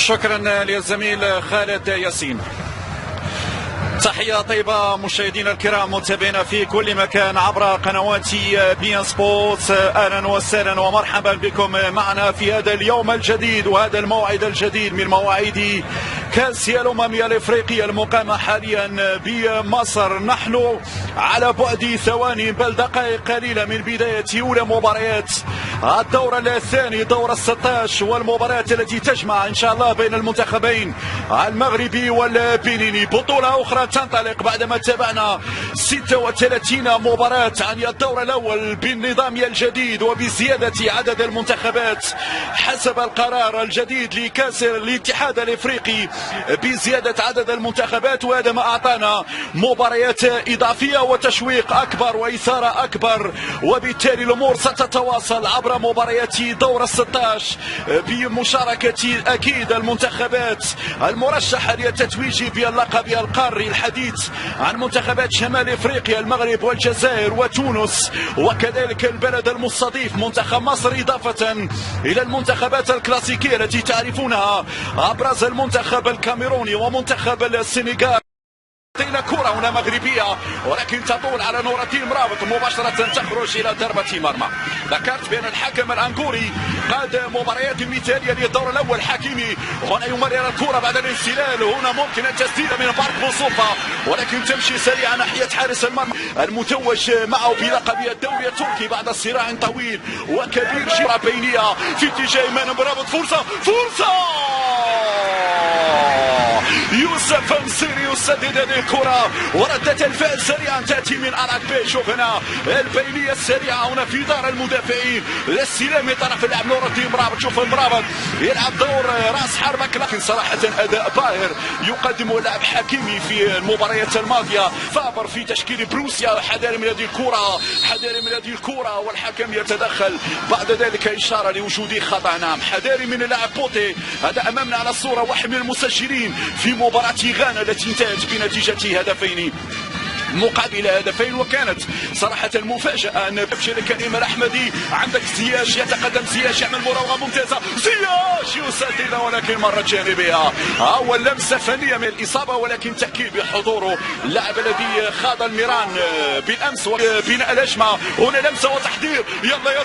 شكرا للزميل خالد ياسين. تحية طيبة مشاهدينا الكرام متابعينا في كل مكان عبر قنوات بي ان سبورت. اهلا وسهلا ومرحبا بكم معنا في هذا اليوم الجديد وهذا الموعد الجديد من مواعيد كأس الأمم الإفريقية المقامة حاليا بمصر. نحن على بعد ثواني بل دقائق قليلة من بداية أولى مباريات الدور الثاني دور 16 والمباريات التي تجمع إن شاء الله بين المنتخبين المغربي والبنيني. بطولة أخرى تنطلق بعدما تابعنا 36 مباراة عن الدور الأول بالنظام الجديد وبزيادة عدد المنتخبات حسب القرار الجديد لكأس الاتحاد الإفريقي بزيادة عدد المنتخبات، وهذا ما أعطانا مباريات إضافية وتشويق أكبر وإثارة أكبر، وبالتالي الأمور ستتواصل عبر مباريات دور 16 بمشاركة أكيد المنتخبات المرشحة للتتويج باللقب القاري. الحديث عن منتخبات شمال إفريقيا المغرب والجزائر وتونس وكذلك البلد المستضيف منتخب مصر، إضافة إلى المنتخبات الكلاسيكية التي تعرفونها أبرز المنتخب الكاميروني ومنتخب السنغال. كرة هنا مغربية ولكن تطول على نور الدين مرابط مباشرة تخرج إلى ضربة مرمى. ذكرت بأن الحكم الأنغوري قاد مباريات مثالية للدور الأول. حكيمي هنا يمرر الكرة بعد الانسلال، هنا ممكن التسديد من بارك بوصوفا ولكن تمشي سريعا ناحية حارس المرمى المتوج معه بلقب الدوري التركي بعد صراع طويل وكبير. شيرة بينية في اتجاه إيمان مرابط، فرصة يوسف نصيري يسدد هذه الكرة وردة الفعل سريعا تأتي من أراكبي. شوف هنا البينية السريعة هنا في دار المدافعين للسلام من طرف اللاعب نور الدين مرابط. شوف مرابط يلعب دور راس حربك، لكن صراحة أداء باهر يقدمه اللاعب حكيمي في المباريات الماضية. فابر في تشكيل بروسيا، حذاري من هذه الكرة، حذاري من هذه الكرة، والحكم يتدخل بعد ذلك إشارة لوجود خطأ. نعم حذاري من اللاعب بوتي. هذا أمامنا على الصورة واحد من المسجلين في مباراة غانا التي انتهت بنتيجة هدفين مقابل هدفين، وكانت صراحة مفاجأة أن يفشل كريم الأحمدي. عندك زياش يتقدم، زياش يعمل مراوغة ممتازة، زياش يسدد ولكن مرة جانبية. أول لمسة فنية من الإصابة ولكن تأكيد بحضوره اللاعب الذي خاض الميران بالأمس وبناء الهجمة. هنا لمسة وتحضير، يلا يا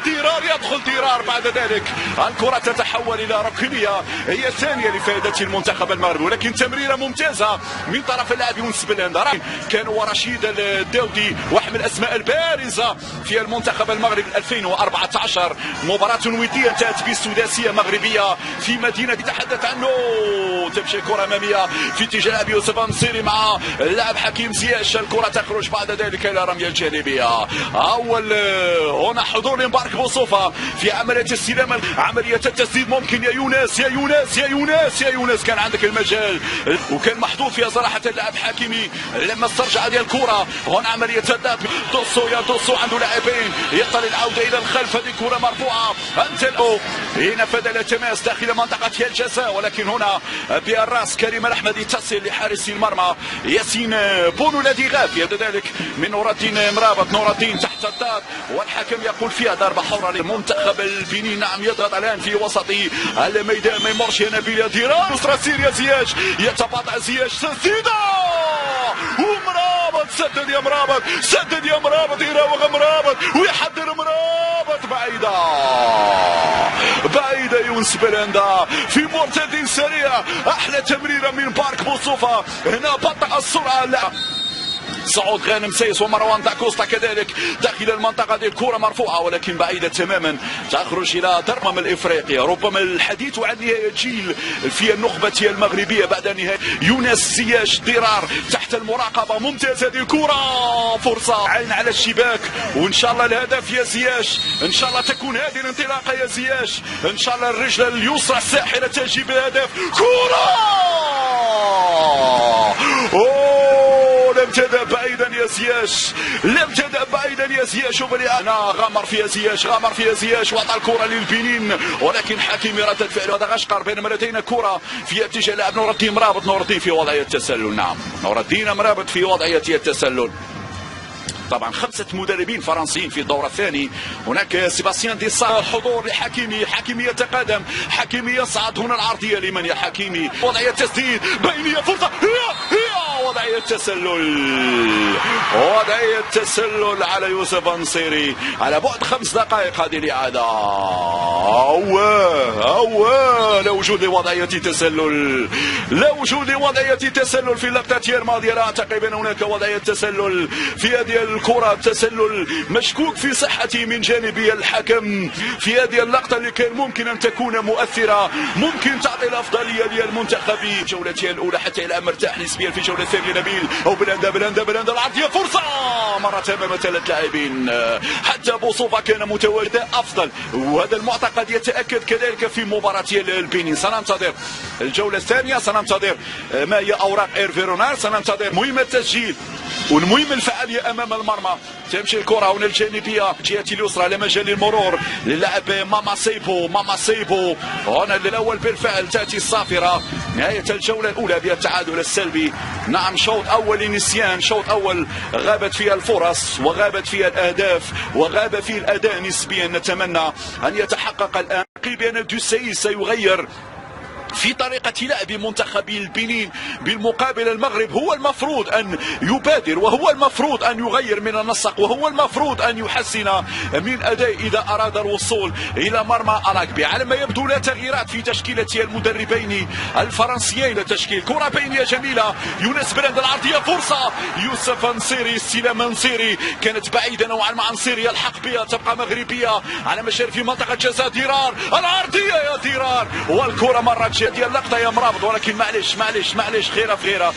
ديرار يدخل ديرار. بعد ذلك الكرة تتحول إلى ركنية هي الثانية لفائدة المنتخب المغربي، ولكن تمريرة ممتازة من طرف اللاعب يونس بلندر. كان ورشيد الداودي واحد من الاسماء البارزه في المنتخب المغربي 2014. مباراه وديه انتهت بالسداسيه مغربيه في مدينه تحدث عنه. تمشي كره اماميه في اتجاه لاعب يوسف نصيري مع اللاعب حكيم زياش. الكره تخرج بعد ذلك الى رميه الجانبيه. اول هنا حضور مبارك بوصوفه في عمليه السلام، عمليه التسديد ممكن يا يونس يا يونس يا يونس يا يونس. كان عندك المجال وكان محظوظ فيها صراحه اللاعب حكيمي لما استرجع هذه الكره. هنا عمليه الضغط، دوسو عنده لاعبين يضطر العوده الى الخلف. هذه كره مرفوعه هنا فدل تماس داخل منطقه الجزاء، ولكن هنا بالراس كريم الاحمدي تصل لحارس المرمى ياسين بونو الذي غاب. ذلك من نور الدين مرابط، نور الدين تحت الضغط والحكم يقول فيها ضربه حره للمنتخب البنين. نعم يضغط الان في وسط الميدان، ما يمرش هنا بيديران نصرة سيريا. زياش يتباطأ، زياش تسديده ومرابط سدد يا مرابط، سدد يا مرابط، يراوغ مرابط ويحضر مرابط بعيدة يونس بلندا في مرتد سريع. احلى تمريرة من بارك بوصوفة، هنا بطأ السرعة. لا صعود غانم سيس ومروان داكوستا كذلك داخل المنطقة. دي الكرة مرفوعة ولكن بعيدة تماما، تخرج إلى ضربة من إفريقيا. ربما الحديث عن نهاية جيل في النخبة المغربية بعد نهاية. يونس زياش ضرار تحت المراقبة، ممتازة هذه الكرة، فرصة عين على الشباك وإن شاء الله الهدف يا زياش. إن شاء الله تكون هذه الانطلاقة يا زياش، إن شاء الله الرجل اليسرى الساحرة تجيب الهدف. كرة لم تذهب بعيدا يا زياش، لم تذهب بعيدا يا زياش. غامر فيها زياش، غامر فيها زياش وعطى الكره للبنين ولكن حكيمي ردت فعله. هذا غشقر بينما لدينا كره في اتجاه لاعب نور الدين مرابط. نور الدين في وضعيه التسلل. نعم نور الدين مرابط في وضعيه التسلل. طبعا 5 مدربين فرنسيين في الدور الثاني. هناك سيباستيان ديسا، حضور لحكيمي، حكيمي يتقدم، حكيمي يصعد، هنا العرضية لمن يا حكيمي، وضعية تسديد بينية، فرصة، هي وضعية تسلل، وضعية تسلل على يوسف نصيري على بعد 5 دقائق. هذه الإعادة لا وجود وضعية تسلل، لا وجود وضعية تسلل في اللقطة الماضية. لا أعتقد أن هناك وضعية تسلل في هذه الكرة، تسلل مشكوك في صحته من جانب الحكم في هذه اللقطة اللي كان ممكن أن تكون مؤثرة، ممكن تعطي الأفضلية للمنتخب في جولته الأولى حتى الآن مرتاح نسبيا. في جولة الثانية نبيل أو بلندا العرضية، فرصة مرة أمام 3 لاعبين، حتى بوصوفا كان متواجد أفضل، وهذا المعتقد يتأكد كذلك في مباراة البنين. سننتظر الجولة الثانية، سننتظر ما هي أوراق إيرفي رونار، سننتظر مهم التسجيل والمهم الفعالية أمام المرمى. تمشي الكرة هنا الجانبية جهة اليسرى على مجال المرور للاعب ماما سيبو. هنا الأول بالفعل تأتي الصافرة. نهاية الجولة الأولى بالتعادل السلبي. نعم، شوط أول نسيان، شوط أول غابت فيها الفرص وغابت فيها الأهداف وغاب فيه الأداء نسبيا. نتمنى أن يتحقق الآن بأن دوسي سيغير في طريقة لعب منتخب البنين. بالمقابل المغرب هو المفروض أن يبادر، وهو المفروض أن يغير من النسق، وهو المفروض أن يحسن من أداء إذا أراد الوصول إلى مرمى أراكبي. على ما يبدو لا تغييرات في تشكيلة المدربين الفرنسيين. تشكيل كرة بينية جميلة، يونس بلند العرضية، فرصة يوسف نصيري، استلام نصيري كانت بعيدة نوعا ما. نصيري يلحق بها، تبقى مغربية على مشارف في منطقة جزاء. ديرار العرضية يا ديرار، والكرة مرة ديال اللقطه يا مرابط، ولكن معليش خيره في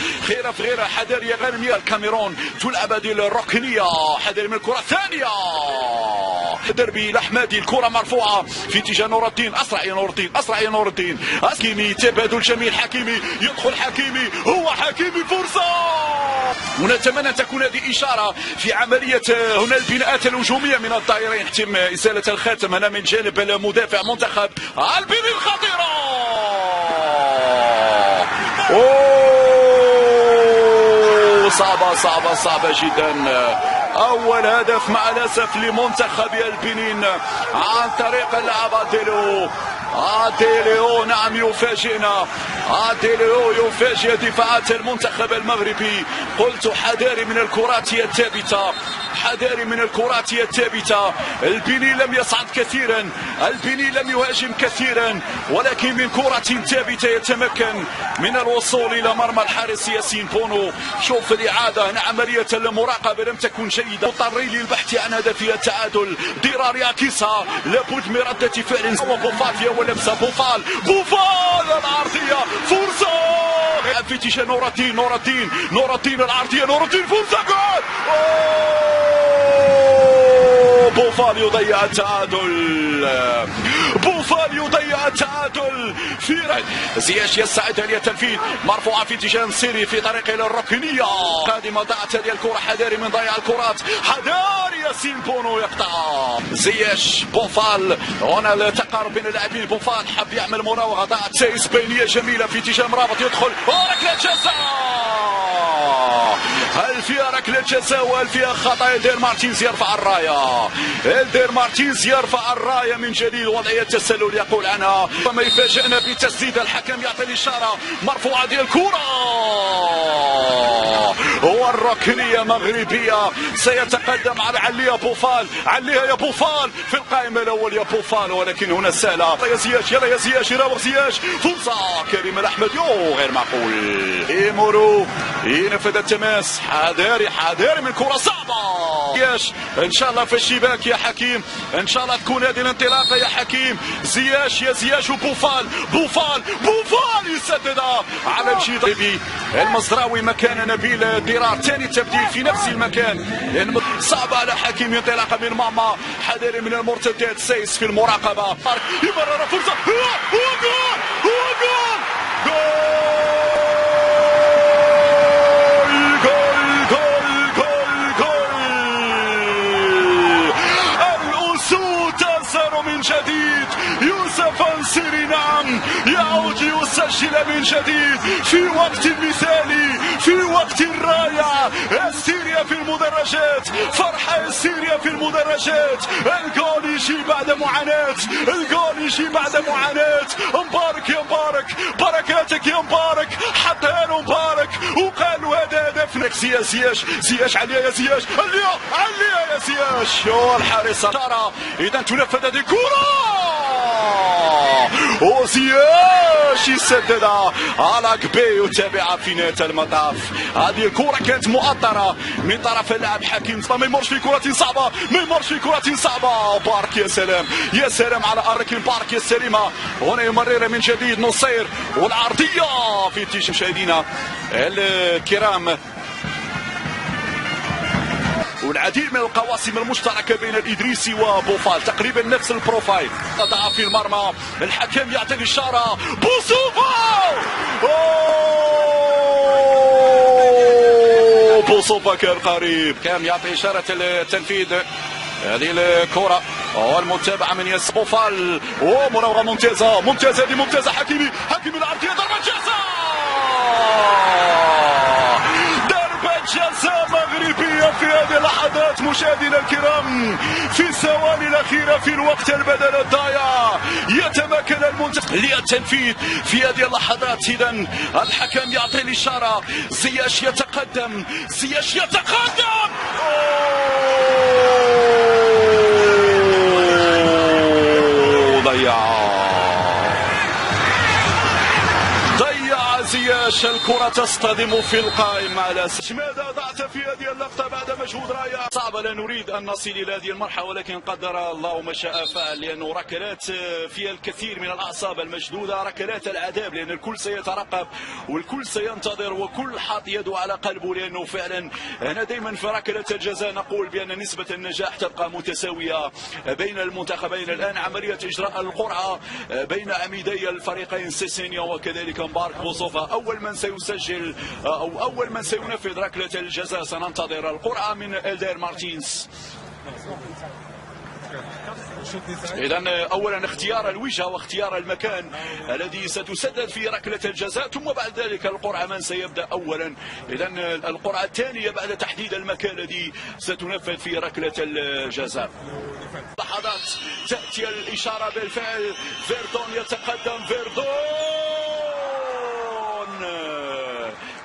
غيره حذر يا غانميه. الكاميرون تلعب هذه الركنيه، حذر من الكره الثانيه، دربي الاحمدي، الكره مرفوعه في اتجاه نور الدين. اسرع يا نور الدين، حكيمي تبادل جميل، حكيمي يدخل، حكيمي هو حكيمي، فرصه. ونتمنى ان تكون هذه اشاره في عمليه هنا البناءات الهجوميه من الطائرين. يتم ازاله الخاتم هنا من جانب المدافع منتخب البنين. الخطيره، صعبة جدا. أول هدف مع الأسف لمنتخب البنين عن طريق اللاعب أديليو. نعم، يفاجئنا أديليو، يفاجئ دفاعات المنتخب المغربي. قلت حذاري من الكرات الثابتة، حذاري من الكرات الثابتة. البنين لم يصعد كثيرا، البنين لم يهاجم كثيرا، ولكن من كرة ثابتة يتمكن من الوصول إلى مرمى الحارس ياسين بونو. شوف الإعادة هنا، عملية المراقبة لم تكن جيدة، مضطرين للبحث عن هدف التعادل. ديرار يعكسها، لابد من ردة فعل. وبوفال في أول لمسة، بوفال العرضية، فرصة في اتجاه نور الدين العرضية، نور الدين، فرصة، جول. بوفال يضيع التعادل، في زياش يستعد للتنفيذ، مرفوعة في اتجاه نصيري في طريق الى الركنية قادمة. ضاعت هذه الكرة، حذاري من ضياع الكرات، حذاري ياسين بونو يقطع. زياش بوفال، هنا التقارب بين اللاعبين. بوفال حب يعمل مراوغة، ضاعت سيس بينية جميلة في اتجاه مرابط، يدخل ركلة جزاء. هل فيها ركلة جزاء وهل فيها خطأ؟ إلدير مارتينز يرفع الراية، من جديد. وضعية تسلل يقول عنها، وما يفاجئنا بتسديد الحكم، يعطي الإشارة، مرفوعة ديال الكرة، والركنية مغربية. سيتقدم على عليا بوفال، عليها يا بوفال في القائمة الأول يا بوفال، ولكن هنا سهلة. يلا يا زياش يراوغ زياش، فرصة كريم الأحمد، غير معقول. إيمورو ينفذ التماس، حذاري من كرة صعبة. زياش ان شاء الله في الشباك يا حكيم، ان شاء الله تكون هذه الانطلاقة يا حكيم. زياش وبوفال، بوفال يسددها على الجدار. المزراوي مكان نبيل ديرار، ثاني تبديل في نفس المكان. صعب على حكيم، انطلاقة من ماما، حذاري من المرتدات. سيس في المراقبة، يمرر، فرصة، هو جول. الأسود تنصر من جديد. يوسف فانسيري نعم يعود يسجل من جديد في وقت مثالي، في وقت رائع. سيريا في المدرجات، فرحة سيريا في المدرجات. الجول يجي بعد معاناة، الجول يجي بعد معاناة. مبارك يا مبارك، بركاتك يا مبارك. حطها له مبارك وقال له هذا هدفك. زياش عليا يا زياش، عليا يا زياش. والحارس ترى اذا تنفذ هذه الكرة وزياش يسددها على كبي وتابعها في نهاية المطاف. هذه الكرة كانت مؤطرة من طرف اللاعب حكيم، ما يمرش في كرة صعبة، ما يمرش في كرة صعبة. بارك يا سلام، يا سلام على أركين بارك يا سليمة. هنا يمرر من جديد نصير والعرضية في اتجاه مشاهدينا الكرام. والعديد من القواسم المشتركة بين الإدريسي وبوفال، تقريبا نفس البروفايل. قطع في المرمى، الحكم يعطي الإشارة. بوصوفا بوصوفا كان قريب، كان يعطي إشارة التنفيذ هذه الكرة والمتابعة من ياس بوفال. ومراوغة ممتازة، ممتازة هذه ممتازة. حكيمي العرضية، ضربة جزاء، جزاء مغربية في هذه اللحظات مشاهدينا الكرام. في الثواني الأخيرة في الوقت البدل الضايع يتمكن المنتخب للتنفيذ في هذه اللحظات. إذا الحكم يعطي الإشارة، زياش يتقدم، زياش يتقدم. ضيع زياش. الكرة تصطدم في القائم على ماذا ضعت في هذه اللقطة بعد مجهود رائع. صعب، لا نريد أن نصل إلى هذه المرحلة، ولكن قدر الله ما شاء فعل. لأنه ركلات فيها الكثير من الأعصاب المشدودة، ركلات العذاب، لأن الكل سيترقب والكل سينتظر وكل حاط يده على قلبه. لأنه فعلا أنا دائما في ركلات الجزاء نقول بأن نسبة النجاح تبقى متساوية بين المنتخبين. الآن عملية إجراء القرعة بين عميدي الفريقين سيسينيا وكذلك مبارك بوصوفا. أول من سيسجل أو أول من سينفذ ركلة الجزاء سننتظر القرعة من إلدير مارتينز. إذن أولا اختيار الوجهة واختيار المكان الذي ستسدد فيه ركلة الجزاء، ثم بعد ذلك القرعة من سيبدأ أولا. إذن القرعة الثانية بعد تحديد المكان الذي ستنفذ فيه ركلة الجزاء. لحظات تأتي الإشارة بالفعل. فيردون يتقدم، فيردون.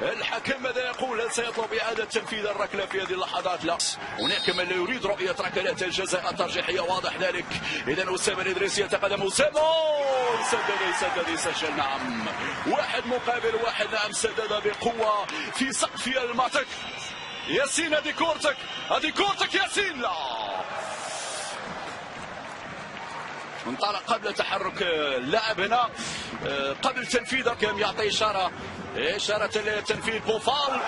الحكم ماذا يقول؟ هل سيطلب إعادة تنفيذ الركلة في هذه اللحظات؟ لا، هناك من لا يريد رؤية ركلات الجزاء الترجيحية، واضح ذلك. إذا أسامة الإدريسي يتقدم، أسامة سدد يسجل. نعم، واحد مقابل واحد. نعم، سدد بقوة في سقف المعتق. ياسين هذه كورتك، هذه كورتك ياسين. لا، انطلق قبل تحرك اللاعب هنا، قبل تنفيذه كان يعطي إشارة التنفيذ. بوفال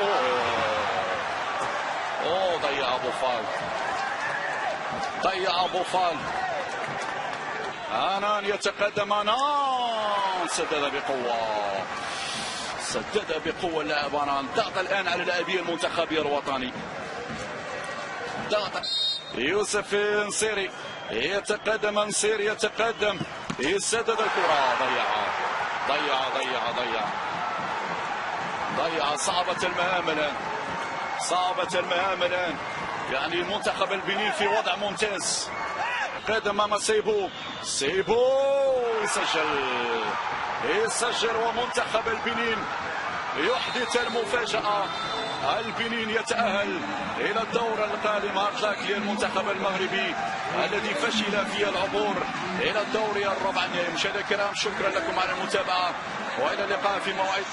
ضيع بوفال. آنان يتقدم، آنان سدد بقوة اللاعب آنان. ضغط الآن على لاعبي المنتخب الوطني. ضغط يوسف نصيري يتقدم، نصير يتقدم، يسدد الكرة. ضيع. صعبة المهام الآن. يعني المنتخب البنين في وضع ممتاز. قدم أمام سيبو يسجل ومنتخب البنين يحدث المفاجأة. البنين يتأهل إلى الدور القادم. هارد للمنتخب المغربي الذي فشل في العبور إلى الدور الربع النهائي. مشاهدينا الكرام، شكرا لكم على المتابعة وإلى اللقاء في موعد